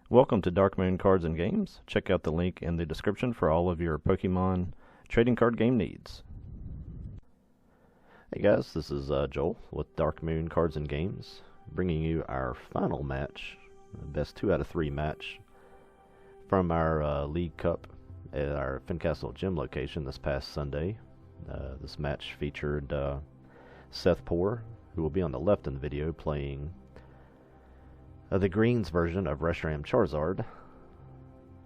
Welcome to Dark Moon Cards and Games. Check out the link in the description for all of your Pokemon trading card game needs. Hey guys, this is Joel with Dark Moon Cards and Games, bringing you our final match, best 2 out of 3 match from our League Cup at our Fincastle gym location this past Sunday. This match featured Seth Poore, who will be on the left in the video, playing the Greens version of Reshiram Charizard,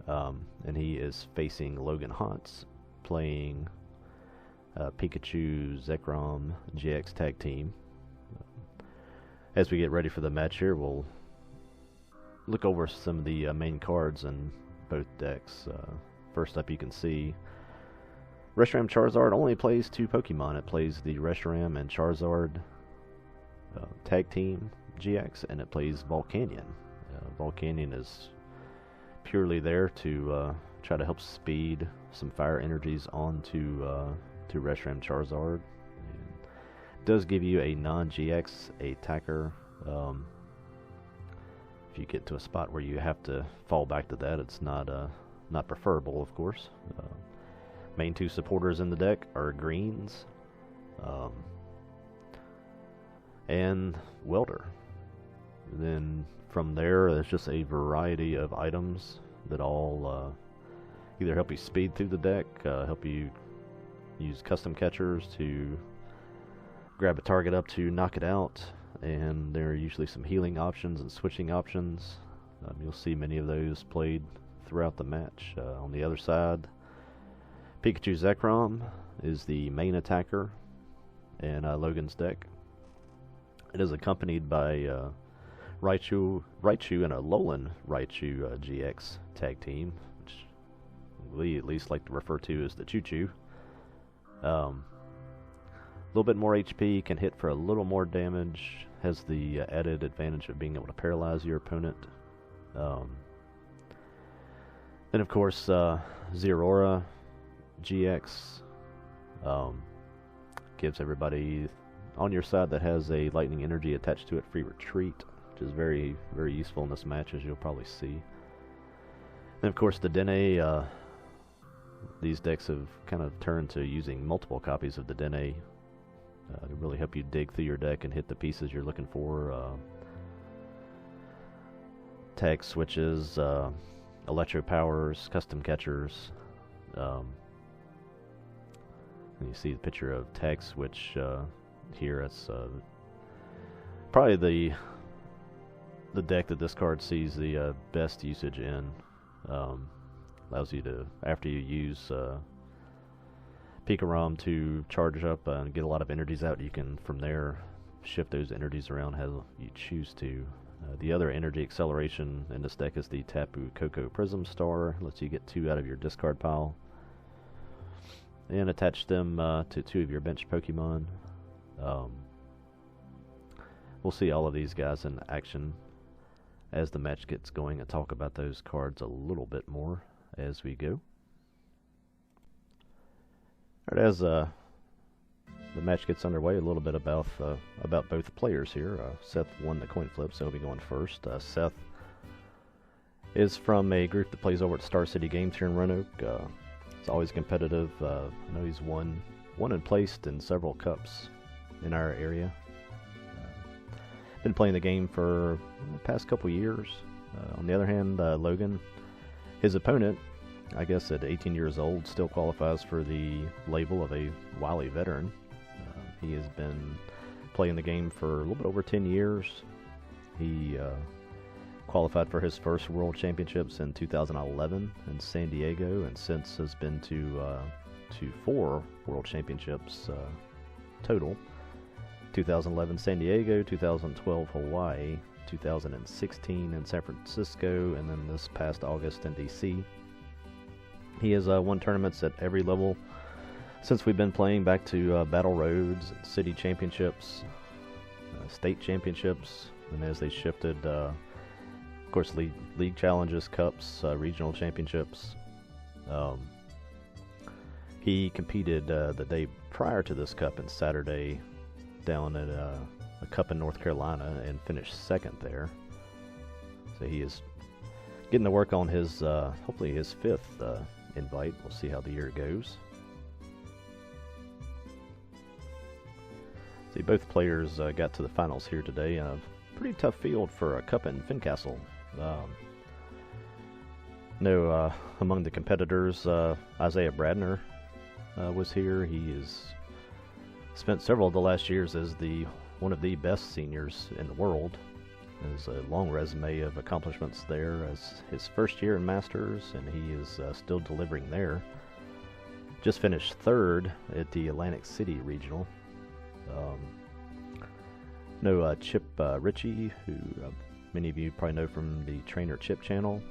and he is facing Logan Honts, playing Pikachu Zekrom GX Tag Team. As we get ready for the match here, we'll look over some of the main cards in both decks. First up, you can see Reshiram Charizard only plays 2 Pokemon. It plays the Reshiram and Charizard Tag Team GX, and it plays Volcanion. Volcanion is purely there to try to help speed some fire energies onto to Reshiram Charizard. It does give you a non-GX attacker. If you get to a spot where you have to fall back to that, it's not preferable, of course. Main 2 supporters in the deck are Greens and Welder. Then from there, there's just a variety of items that all either help you speed through the deck, help you use custom catchers to grab a target up to knock it out, and there are usually some healing options and switching options. You'll see many of those played throughout the match. On the other side, Pikachu Zekrom is the main attacker in Logan's deck. It is accompanied by Raichu and a Alolan Raichu GX tag team, which we at least like to refer to as the Choo Choo. A little bit more HP, can hit for a little more damage, has the added advantage of being able to paralyze your opponent. Then of course Zeraora GX gives everybody on your side that has a lightning energy attached to it free retreat, which is very, very useful in this match, as you'll probably see. And of course the Dene, these decks have kind of turned to using multiple copies of the Dene to really help you dig through your deck and hit the pieces you're looking for. Tag switches, electro powers, custom catchers. And you see the picture of tag switch here. It's probably the deck that this card sees the best usage in. Allows you to, after you use Pikarom to charge up and get a lot of energies out, you can from there shift those energies around how you choose to. The other energy acceleration in this deck is the Tapu Koko Prism Star. Lets you get 2 out of your discard pile and attach them to 2 of your bench Pokemon. We'll see all of these guys in action as the match gets going and talk about those cards a little bit more as we go. Alright, as the match gets underway, a little bit about both players here. Seth won the coin flip, so he'll be going first. Seth is from a group that plays over at Star City Games here in Roanoke. It's always competitive. I know he's won and placed in several cups in our area. Been playing the game for the past couple years. On the other hand, Logan, his opponent, I guess at 18 years old, still qualifies for the label of a wily veteran. He has been playing the game for a little bit over 10 years. He qualified for his first World Championships in 2011 in San Diego, and since has been to 4 World Championships total. 2011 San Diego, 2012 Hawaii, 2016 in San Francisco, and then this past August in DC. He has won tournaments at every level since we've been playing, back to Battle Roads, City Championships, State Championships, and as they shifted, of course, League Challenges, Cups, Regional Championships. He competed the day prior to this Cup on Saturday down at a Cup in North Carolina and finished second there. So he has getting to work on his, hopefully his 5th invite. We'll see how the year goes. See, both players got to the finals here today. A pretty tough field for a cup in Fincastle. Among the competitors, Isaiah Bradner was here. He has spent several of the last years as one of the best seniors in the world. There's a long resume of accomplishments there as his first year in Masters, and he is still delivering there. Just finished 3rd at the Atlantic City Regional. Chip Ritchie, who many of you probably know from the Trainer Chip channel,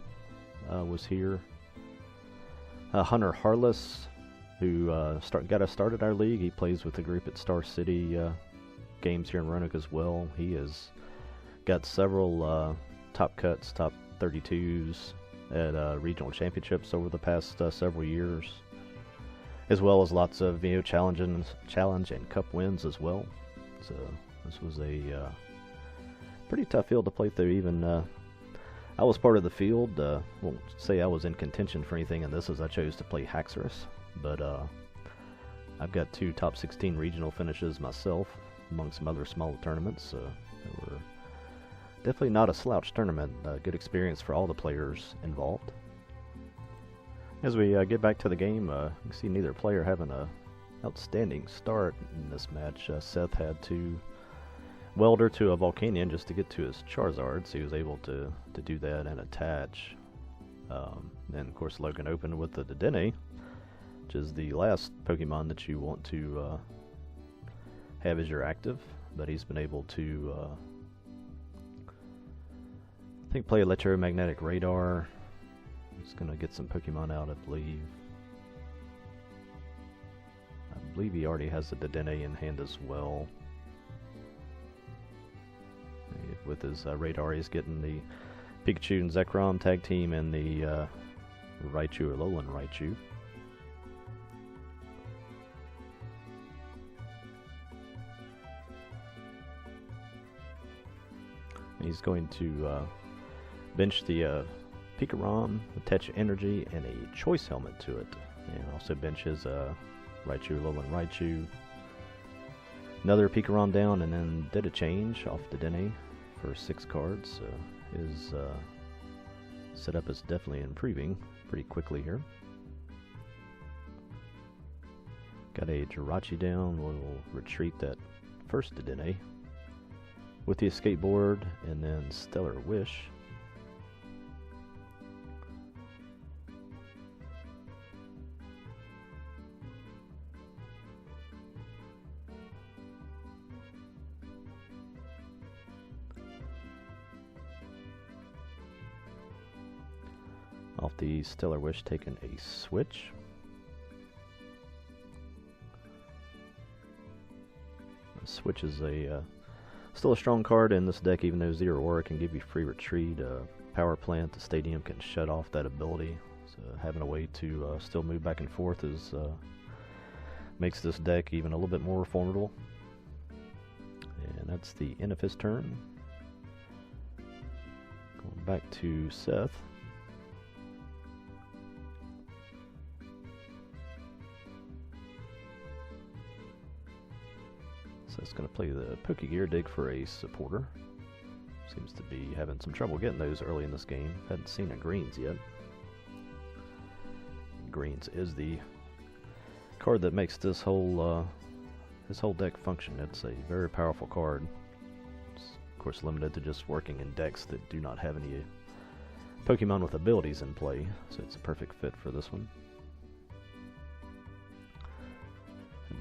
was here. Hunter Harless, who got us started our league. He plays with the group at Star City Games here in Roanoke as well. He has got several top cuts, top 32s at regional championships over the past several years, as well as lots of challenge and cup wins as well. So this was a pretty tough field to play through. Even I was part of the field. Won't say I was in contention for anything in this, as I chose to play Haxorus, but I've got 2 top 16 regional finishes myself, among some other smaller tournaments. So they were definitely not a slouch tournament. Good experience for all the players involved. As we get back to the game, you can see neither player having an outstanding start in this match. Seth had to welder to a Volcanion just to get to his Charizard, so he was able to do that and attach. And of course Logan opened with the Dedenne, which is the last Pokemon that you want to have as your active, but he's been able to I think play Electromagnetic Radar. He's going to get some Pokemon out, I believe. I believe he already has the Dedenne in hand as well. With his Radar, he's getting the Pikachu and Zekrom tag team and the Raichu or Alolan Raichu. He's going to bench the Pikarom, attach energy, and a choice helmet to it. And also bench his Raichu, Logan Raichu. Another Pikarom down, and then did a change off the Dedenne for 6 cards. His setup is definitely improving pretty quickly here. Got a Jirachi down. We'll retreat that first Dedenne with the Escape Board, and then Stellar Wish. Off the Stellar Wish, taking a switch. Switch is still a strong card in this deck, even though Zero Aura can give you free retreat. Power Plant, the Stadium can shut off that ability. So having a way to still move back and forth makes this deck even a little bit more formidable. And that's the end of his turn. Going back to Seth. It's going to play the Pokegear, dig for a supporter. Seems to be having some trouble getting those early in this game. Hadn't seen a Greens yet. Greens is the card that makes this whole deck function. It's a very powerful card. It's of course limited to just working in decks that do not have any Pokemon with abilities in play, so it's a perfect fit for this one.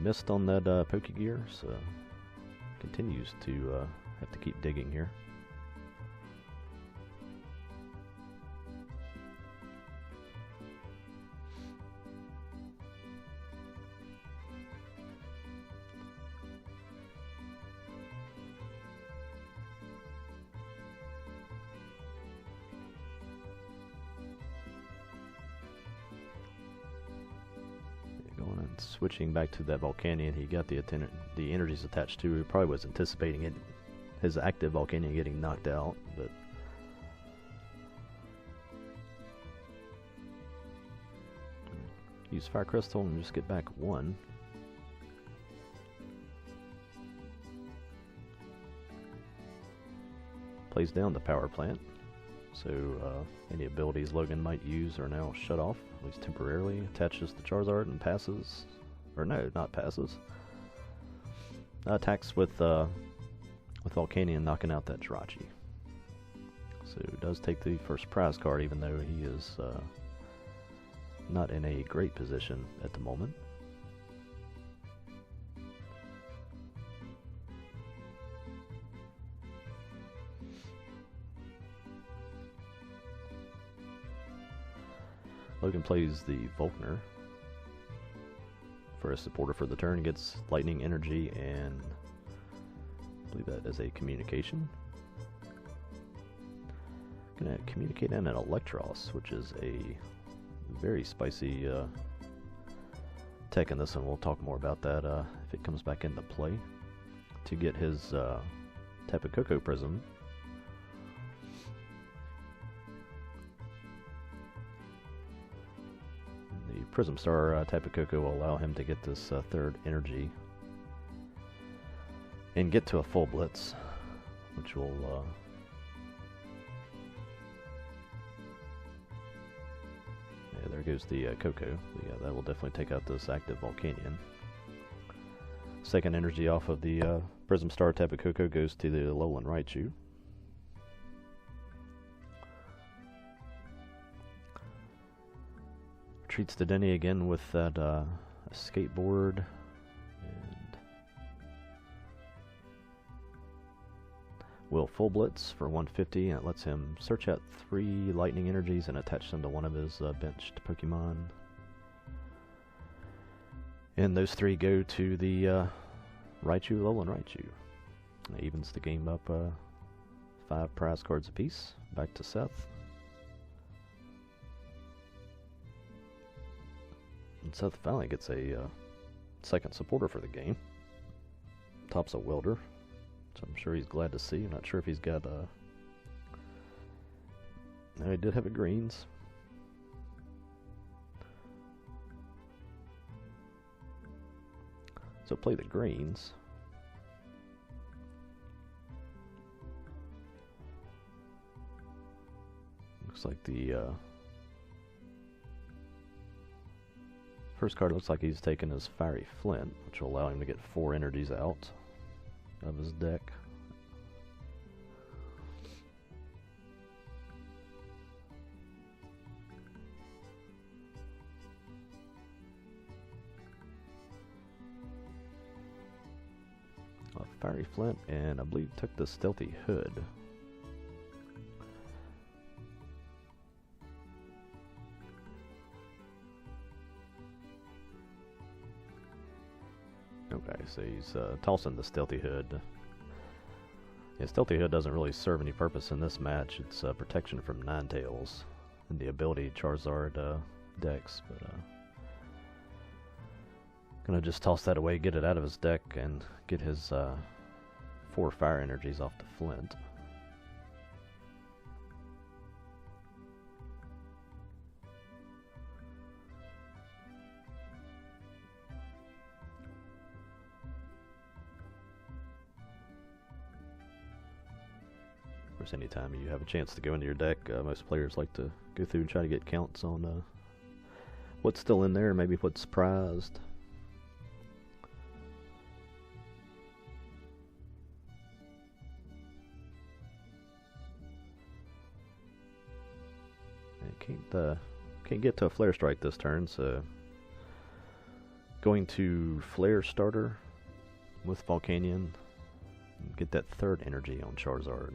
Missed on that Pokegear, so continues to have to keep digging here. Switching back to that Volcanion, he got the energies attached to. He probably was anticipating it, his active Volcanion getting knocked out, but Use Fire Crystal and just get back 1. Plays down the power plant. So any abilities Logan might use are now shut off, at least temporarily. Attaches the Charizard and passes. Or no, not passes. Attacks with Volcanion, knocking out that Jirachi. So does take the first prize card, even though he is not in a great position at the moment. Logan plays the Volkner for a supporter for the turn. Gets Lightning Energy and I believe that is a Communication. Gonna Communicate in an Electros, which is a very spicy tech in this one. We'll talk more about that if it comes back into play. To get his Tapu Koko Prism. The Prism Star Tapu Koko will allow him to get this third energy and get to a full blitz, which will yeah, there goes the Koko. Yeah, that will definitely take out this active Volcanion. Second energy off of the Prism Star Tapu Koko goes to the Alolan Raichu. Treats to Denny again with that skateboard. And will full blitz for 150, and it lets him search out 3 lightning energies and attach them to one of his benched Pokemon. And those 3 go to the Raichu, Alolan Raichu. That evens the game up 5 prize cards apiece. Back to Seth. And Seth finally gets a second supporter for the game. Tops a Welder, which I'm sure he's glad to see. I'm not sure if he's got no, he did have a greens. So play the greens. Looks like the first card looks like he's taken his Fiery Flint, which will allow him to get 4 energies out of his deck. A Fiery Flint, and I believe took the Stealthy Hood. Okay, so he's tossing the Stealthy Hood. Yeah, Stealthy Hood doesn't really serve any purpose in this match. It's protection from Ninetales and the ability Charizard decks, but gonna just toss that away, get it out of his deck, and get his 4 fire energies off the Flint. Of course, anytime you have a chance to go into your deck, most players like to go through and try to get counts on what's still in there, maybe what's prized. Can't get to a Flare Strike this turn, so going to Flare Starter with Volcanion, get that 3rd energy on Charizard.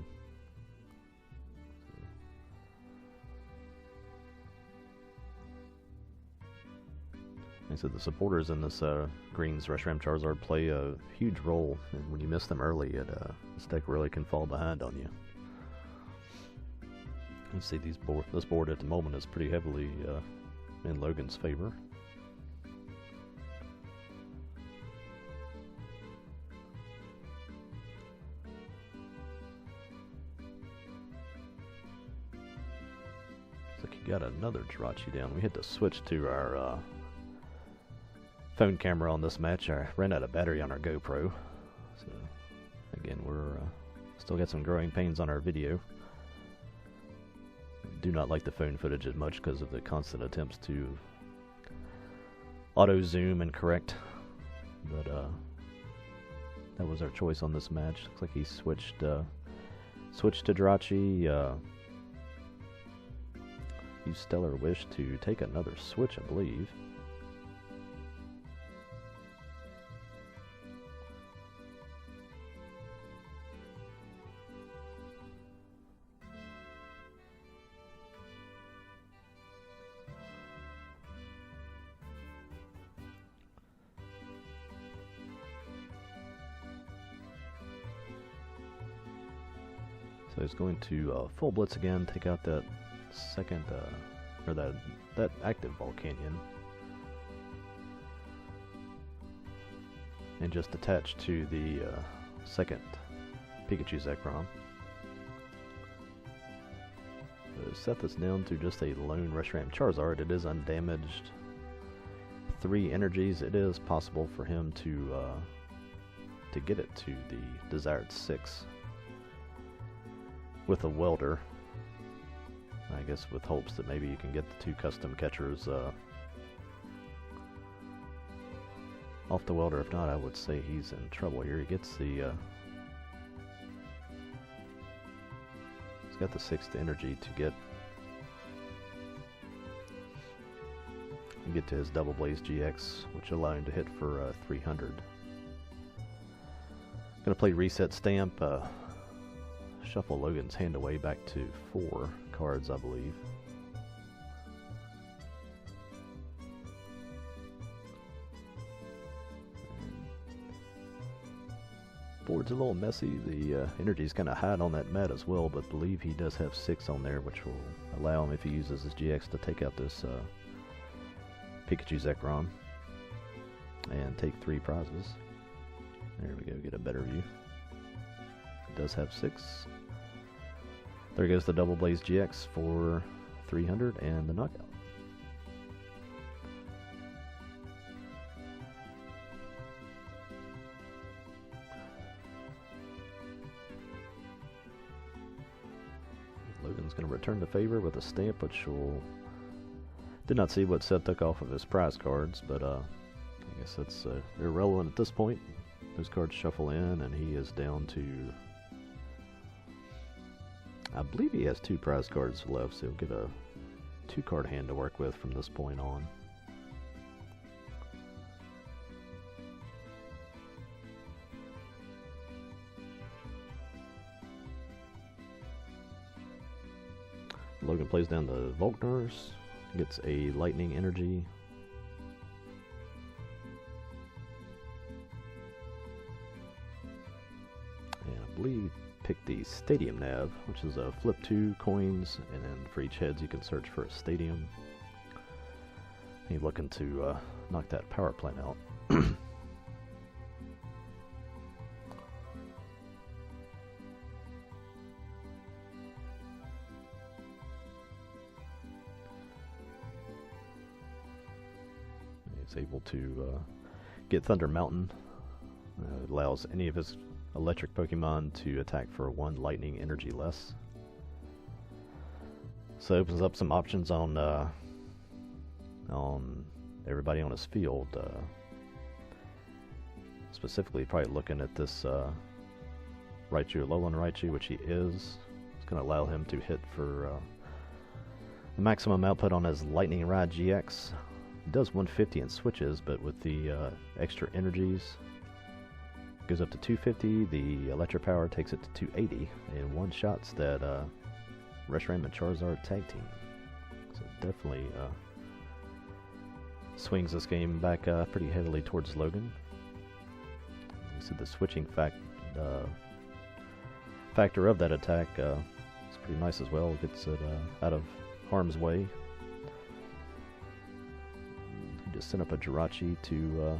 And so the supporters in this Greens Reshiram Charizard play a huge role, and when you miss them early, this deck really can fall behind on you. You see this board at the moment is pretty heavily in Logan's favor. Looks like you got another Jirachi down. We had to switch to our phone camera on this match. I ran out of battery on our GoPro. So, again, we're still got some growing pains on our video. Do not like the phone footage as much because of the constant attempts to auto zoom and correct. But that was our choice on this match. Looks like he switched to Jirachi. Used Stellar Wish to take another switch, I believe. So he's going to full blitz again, take out that second, or that active Volcanion, and just attach to the second Pikachu Zekrom. So Seth is down to just a lone Reshiram Charizard. It is undamaged. 3 energies. It is possible for him to get it to the desired 6 with a welder. I guess with hopes that maybe you can get the 2 custom catchers off the welder. If not, I would say he's in trouble here. He gets the he's got the 6th energy to get to his Double Blaze GX, which allow him to hit for 300. Gonna play Reset Stamp, shuffle Logan's hand away back to 4 cards, I believe. Board's a little messy. The energy's kind of hot on that mat as well, but believe he does have 6 on there, which will allow him, if he uses his GX, to take out this Pikachu Zekrom and take 3 prizes. There we go, get a better view. It does have 6. There goes the Double Blaze GX for 300 and the knockout. Logan's going to return the favor with a stamp, which will... Did not see what Seth took off of his prize cards, but I guess that's irrelevant at this point. Those cards shuffle in, and he is down to... I believe he has 2 prize cards left, so he'll get a 2-card hand to work with from this point on. Logan plays down the Volknars, gets a Lightning Energy. And I believe pick the Stadium Nav, which is a flip 2 coins, and then for each heads you can search for a stadium. He's looking to knock that power plant out. He's able to get Thunder Mountain. It allows any of his electric Pokemon to attack for 1 lightning energy less. So it opens up some options on everybody on his field. Specifically, probably looking at this Raichu, Alolan Raichu, which he is. It's going to allow him to hit for the maximum output on his Lightning Rod GX. It does 150 in switches, but with the extra energies, goes up to 250. The electric power takes it to 280, and one-shots that Reshiram and Charizard tag team. So definitely swings this game back pretty heavily towards Logan. You see the switching factor of that attack is pretty nice as well. Gets it out of harm's way. You just send up a Jirachi to...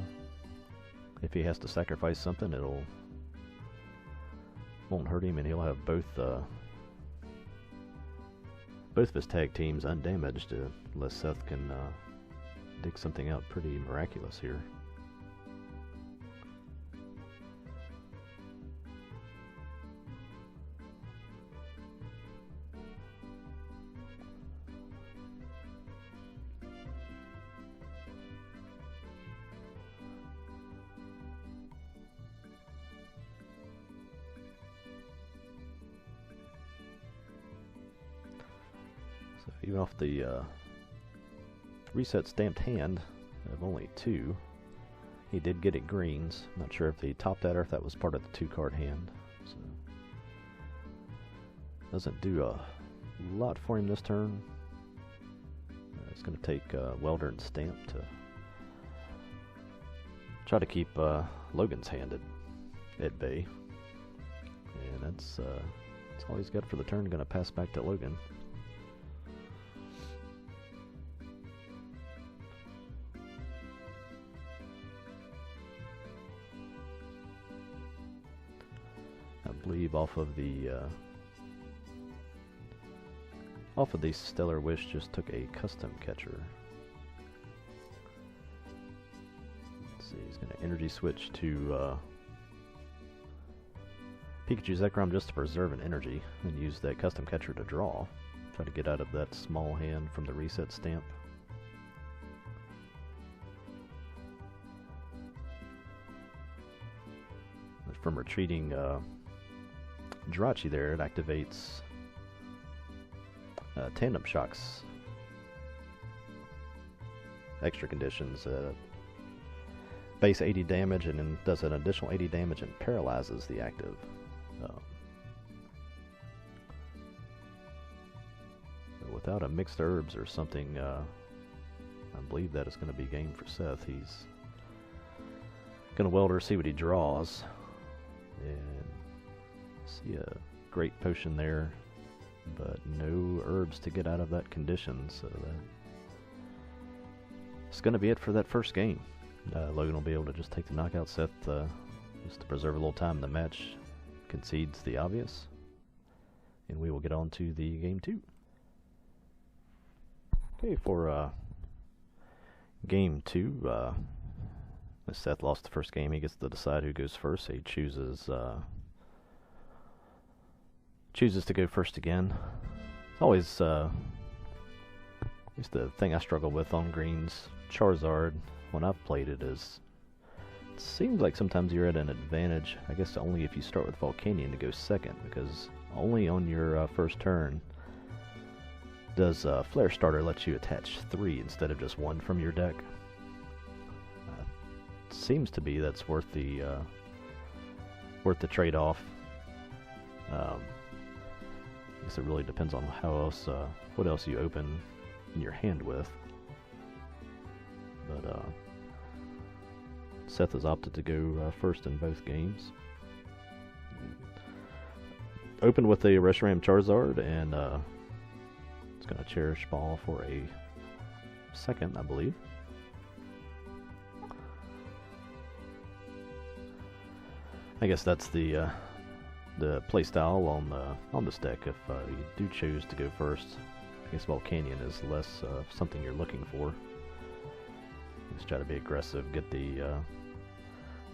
if he has to sacrifice something, won't hurt him, and he'll have both of his tag teams undamaged, unless Seth can dig something out pretty miraculous here. even off the reset stamped hand of only 2, he did get it greens. Not sure if he topped that or if that was part of the 2-card hand. So doesn't do a lot for him this turn. It's going to take Welder and Stamp to try to keep Logan's hand at bay. And that's all he's got for the turn. Going to pass back to Logan. I believe off of the Stellar Wish just took a custom catcher. Let's see, he's going to energy switch to Pikachu's Zekrom just to preserve an energy, and use that custom catcher to draw. Try to get out of that small hand from the reset stamp. But from retreating Jirachi there, it activates Tandem Shock's extra conditions. Base 80 damage and then does an additional 80 damage and paralyzes the active. Without a mixed herbs or something, I believe that is going to be game for Seth. He's going to Welder, see what he draws, and see a great potion there, but no herbs to get out of that condition, so that's going to be it for that first game. Logan will be able to just take the knockout. Seth, just to preserve a little time in the match, concedes the obvious, and we will get on to the game 2. Okay, for game 2, as Seth lost the first game, he gets to decide who goes first. So he chooses to go first again. It's always just the thing I struggle with on greens. Charizard, when I've played it, it seems like sometimes you're at an advantage, I guess only if you start with Volcanion to go second, because only on your first turn does Flare Starter let you attach 3 instead of just 1 from your deck. Seems to be that's worth the trade-off. I guess it really depends on what else you open in your hand with. But Seth has opted to go first in both games. Opened with a Reshiram Charizard, and it's going to Cherish Ball for a second, I believe. I guess that's the play style on this deck. If you do choose to go first, I guess Volcanion is less something you're looking for. Just try to be aggressive, get the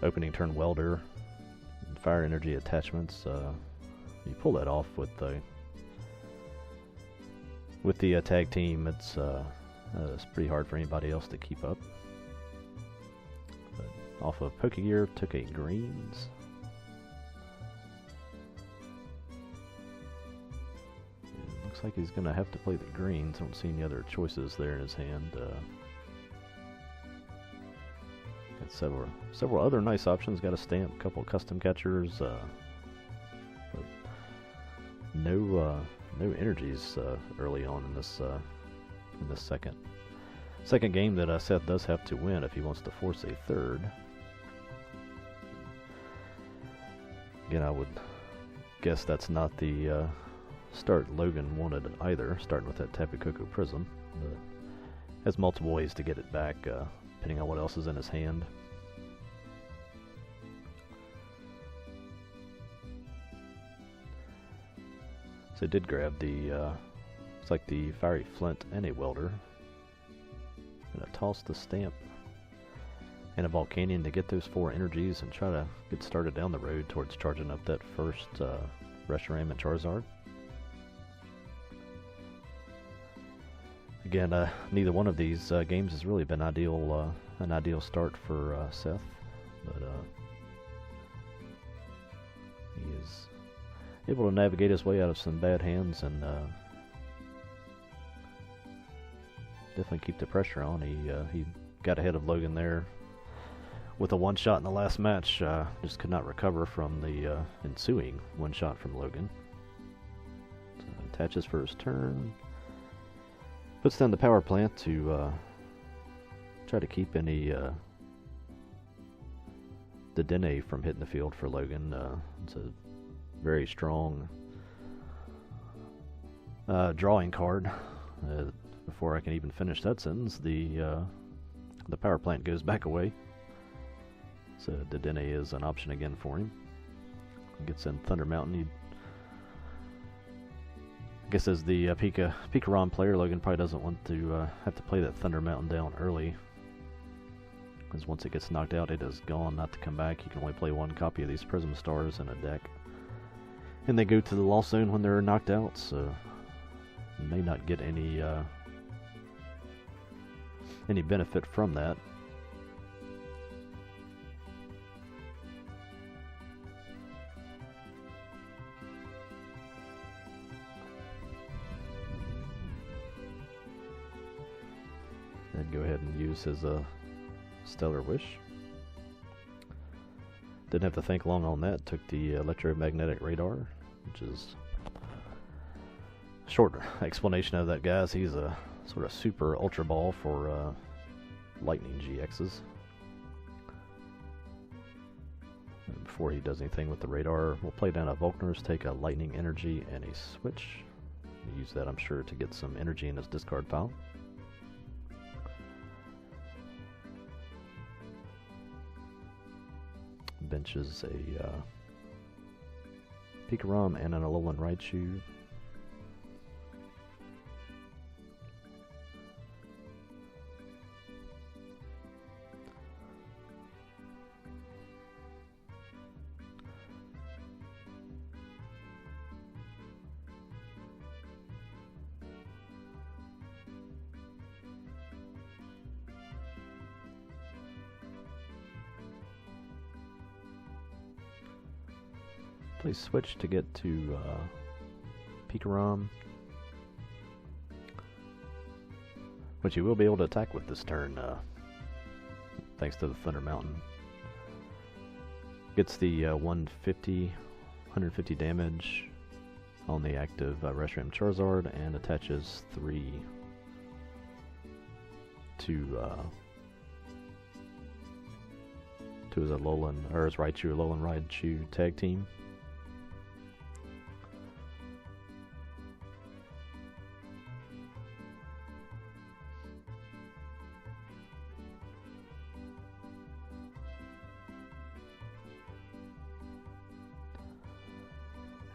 opening turn Welder, and Fire Energy attachments. You pull that off with the tag team. It's pretty hard for anybody else to keep up. But off of Pokegear, took a greens. It looks like he's going to have to play the greens. I don't see any other choices there in his hand. Got several other nice options. Got a Stamp, a couple of custom catchers. But no energies early on in this second game that Seth does have to win if he wants to force a third. Again, I would guess that's not the start Logan wanted either, starting with that Tapu Koko Prism, but has multiple ways to get it back depending on what else is in his hand. So did grab the, it's like the Fiery Flint and a Welder. Gonna toss the Stamp and a Volcanion to get those 4 energies and try to get started down the road towards charging up that first Reshiram and Charizard. Again, neither one of these games has really been an ideal start for Seth, but he is able to navigate his way out of some bad hands and definitely keep the pressure on. He got ahead of Logan there with a one-shot in the last match. Just could not recover from the ensuing one-shot from Logan. So attaches for his turn. Puts down the power plant to try to keep any Dedenne from hitting the field for Logan. It's a very strong drawing card. Before I can even finish that sentence, the power plant goes back away. So Dedenne is an option again for him. He gets in Thunder Mountain. I guess as the Pikarom player, Logan probably doesn't want to have to play that Thunder Mountain down early, because once it gets knocked out, it is gone, not to come back. You can only play one copy of these Prism Stars in a deck, and they go to the loss zone when they're knocked out, so you may not get any benefit from that. Then go ahead and use his Stellar Wish. Didn't have to think long on that. Took the electromagnetic radar, which is short explanation of that, guys. He's a sort of super ultra ball for lightning GXs. And before he does anything with the radar, we'll play down a Volkner's, take a lightning energy and a switch. Use that, I'm sure, to get some energy in his discard pile. Benches a Pikarom and an Alolan Raichu. Play switch to get to Pikarom, which you will be able to attack with this turn, thanks to the Thunder Mountain. Gets the 150 damage on the active Reshiram Charizard, and attaches 3 to his Alolan, or his Raichu, Alolan Raichu tag team.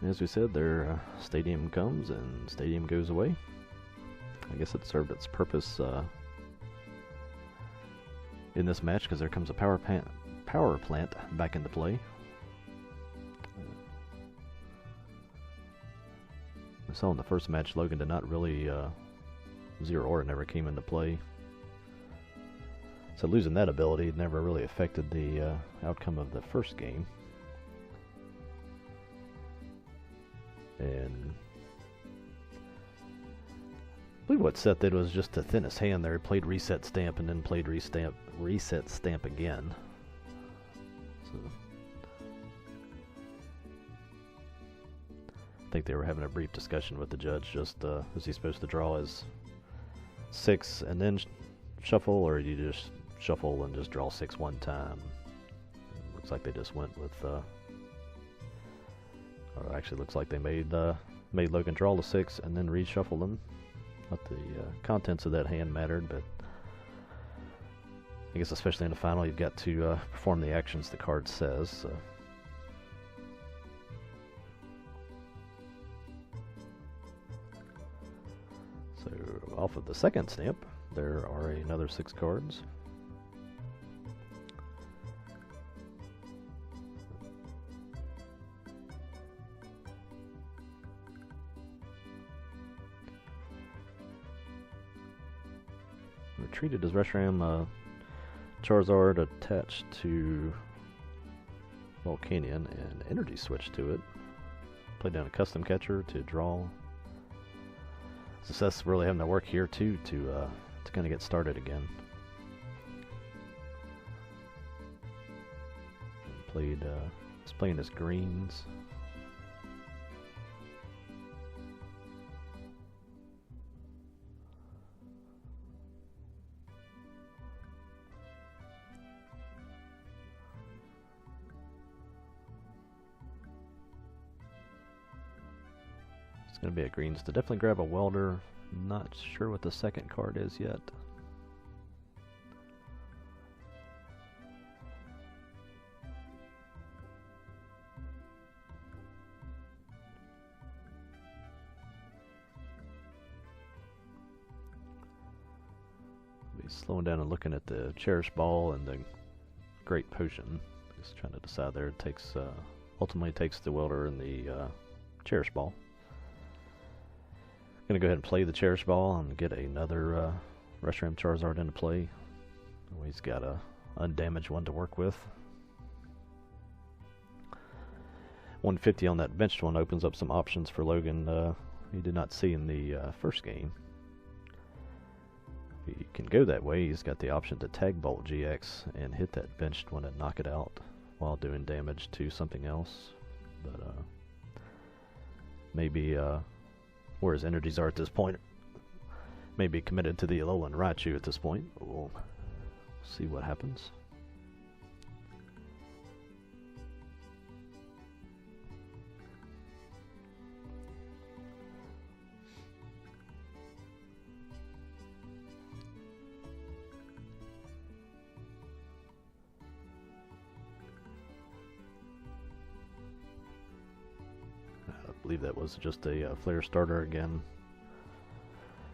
As we said, their stadium comes and stadium goes away. I guess it served its purpose in this match, because there comes a power plant back into play. We saw in the first match, Logan did not really Zero Aura never came into play, so losing that ability never really affected the outcome of the first game. And I believe what Seth did was just to thin his hand there. He played Reset Stamp and then played Reset Stamp again. So I think they were having a brief discussion with the judge. Just is he supposed to draw his 6 and then shuffle, or you just shuffle and just draw 6 one time? Looks like they just went with. Or actually, looks like they made Logan draw the 6 and then reshuffle them. Not the contents of that hand mattered, but I guess especially in the final, you've got to perform the actions the card says. So off of the second stamp, there are another 6 cards. Treated as Reshiram Charizard attached to Volcanion and energy switch to it. Played down a custom catcher to draw. So Seth's really having to work here too to gonna get started again. He's playing his greens. It's gonna be a greens to definitely grab a welder. Not sure what the second card is yet. Slowing down and looking at the cherish ball and the great potion. Just trying to decide there. It takes ultimately takes the welder and the cherish ball. Gonna go ahead and play the cherish ball and get another Reshiram Charizard into play. Oh, he's got a undamaged one to work with. 150 on that benched one opens up some options for Logan he did not see in the first game. He can go that way. He's got the option to tag bolt GX and hit that benched one and knock it out while doing damage to something else. But maybe where his energies are at this point, maybe committed to the Alolan Raichu at this point. We'll see what happens. I believe that was just a flare starter again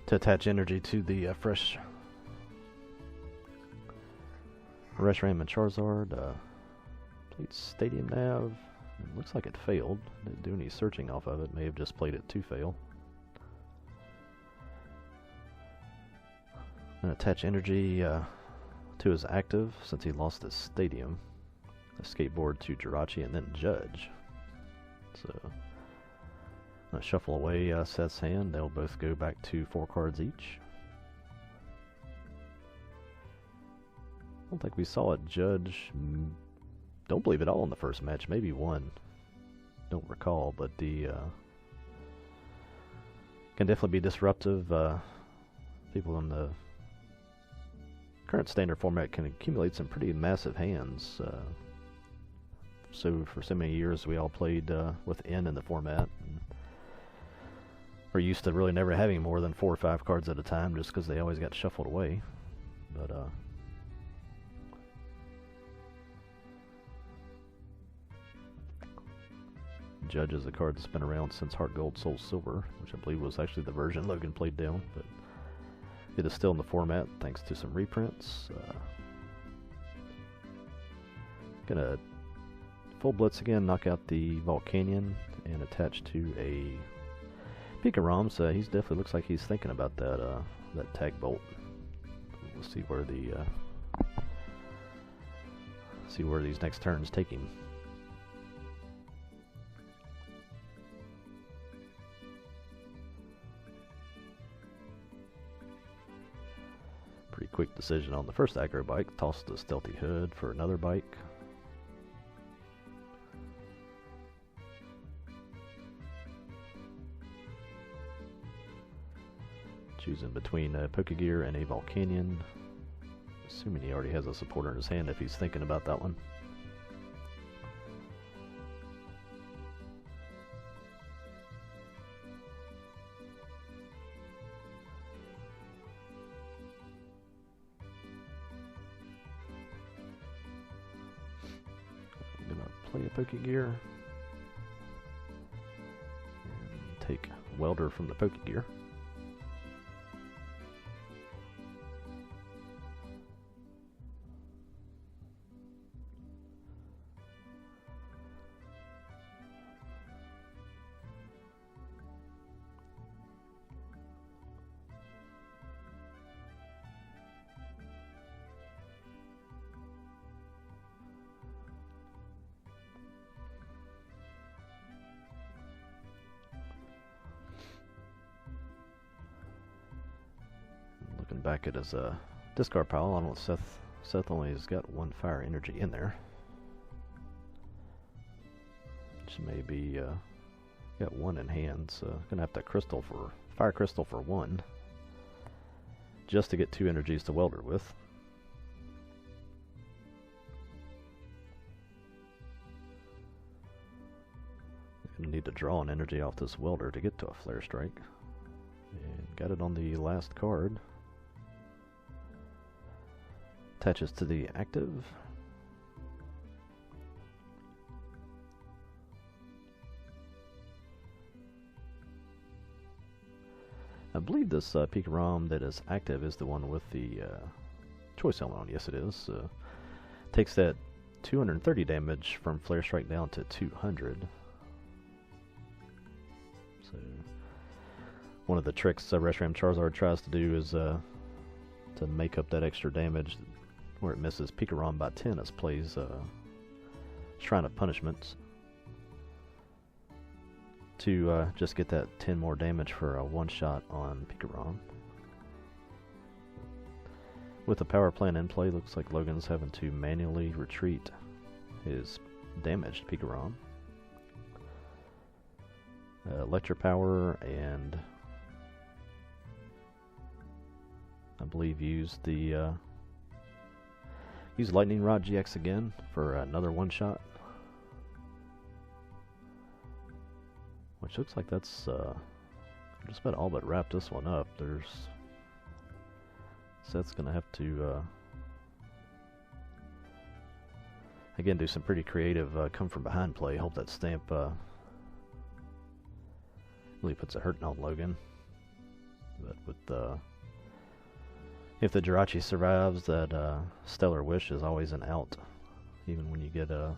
to attach energy to the fresh Reshiram and Charizard. Played Stadium Nav. It looks like it failed. Didn't do any searching off of it. May have just played it to fail. And attach energy to his active since he lost his Stadium. A skateboard to Jirachi and then Judge. So shuffle away Seth's hand. They'll both go back to 4 cards each. I don't think we saw a Judge. Don't believe it all in the first match. Maybe one. Don't recall, but the can definitely be disruptive. People in the current standard format can accumulate some pretty massive hands. So for so many years we all played with N in the format. And we're used to really never having more than 4 or 5 cards at a time just because they always got shuffled away. But Judge is a card that's been around since Heart Gold, Soul Silver, which I believe was actually the version Logan played down, but it is still in the format thanks to some reprints. Gonna full blitz again, knock out the Volcanion, and attach to a Pikarom. So he's definitely looks like he's thinking about that that tag bolt. We'll see where these next turns take him. Pretty quick decision on the first aggro bike. Toss the Stealthy Hood for another bike. Choosing between a Pokegear and a Volcanion. Assuming he already has a supporter in his hand if he's thinking about that one. I'm gonna play a Pokegear and take Welder from the Pokegear. him back at his discard pile. I don't know, Seth only has got 1 fire energy in there. Which maybe got 1 in hand, so gonna have to fire crystal for 1. Just to get 2 energies to welder with. Gonna need to draw an energy off this welder to get to a flare strike. And got it on the last card. Attaches to the active. I believe this Pikarom that is active is the one with the choice helmet on. Yes, it is. Takes that 230 damage from Flare Strike down to 200. So, one of the tricks Reshiram Charizard tries to do is to make up that extra damage where it misses Pikarom by 10 as plays Shrine of Punishments to just get that 10 more damage for a one-shot on Pikarom. With the power plant in play, looks like Logan's having to manually retreat his damaged Pikarom. Electric Power and I believe use Lightning Rod GX again for another one-shot. Which looks like that's just about all but wrap this one up. Seth's gonna have to again do some pretty creative come from behind play. Hope that stamp really puts a hurting on Logan. But with if the Jirachi survives, that Stellar Wish is always an out, even when you get a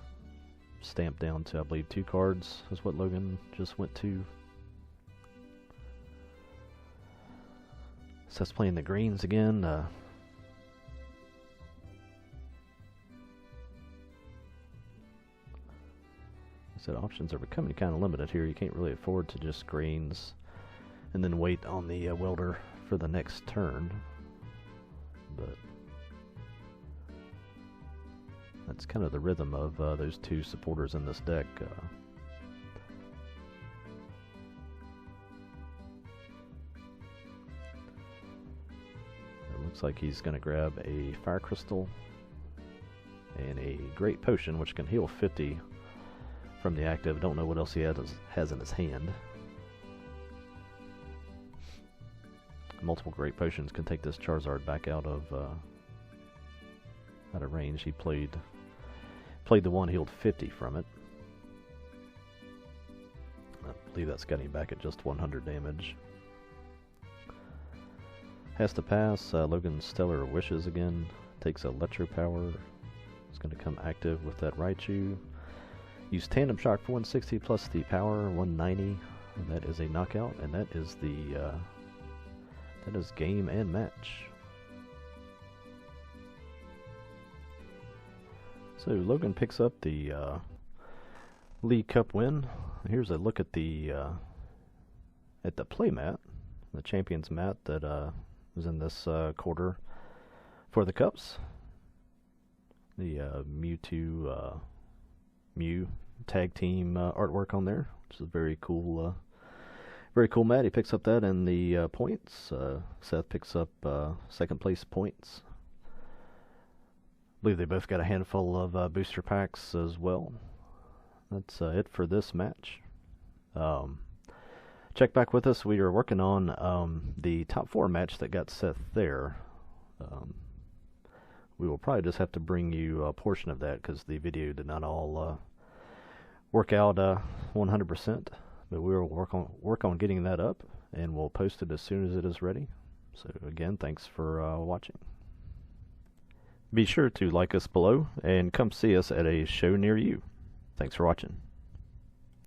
stamp down to, I believe, 2 cards is what Logan just went to. Seth's playing the greens again. I said options are becoming kind of limited here. You can't really afford to just greens and then wait on the welder for the next turn. But that's kind of the rhythm of those 2 supporters in this deck. It looks like he's going to grab a Fire Crystal and a Great Potion, which can heal 50 from the active. Don't know what else he has in his hand. Multiple Great Potions can take this Charizard back out of range. He played the one, healed 50 from it. I believe that's got him back at just 100 damage. Has to pass. Logan's Stellar Wishes again. Takes Electro Power. It's going to come active with that Raichu. Use Tandem Shock for 160 plus the power 190. And that is a knockout, and that is game and match. So Logan picks up the League Cup win. Here's a look at the play mat, the Champions mat that was in this quarter for the Cups. The Mewtwo Mew tag team artwork on there, which is very cool. Very cool mat. He picks up that in the points. Seth picks up second place points. I believe they both got a handful of booster packs as well. That's it for this match. Check back with us. We are working on the top 4 match that got Seth there. We will probably just have to bring you a portion of that because the video did not all work out 100%. But we will work on getting that up, and we'll post it as soon as it is ready. So again, thanks for watching. Be sure to like us below and come see us at a show near you. Thanks for watching.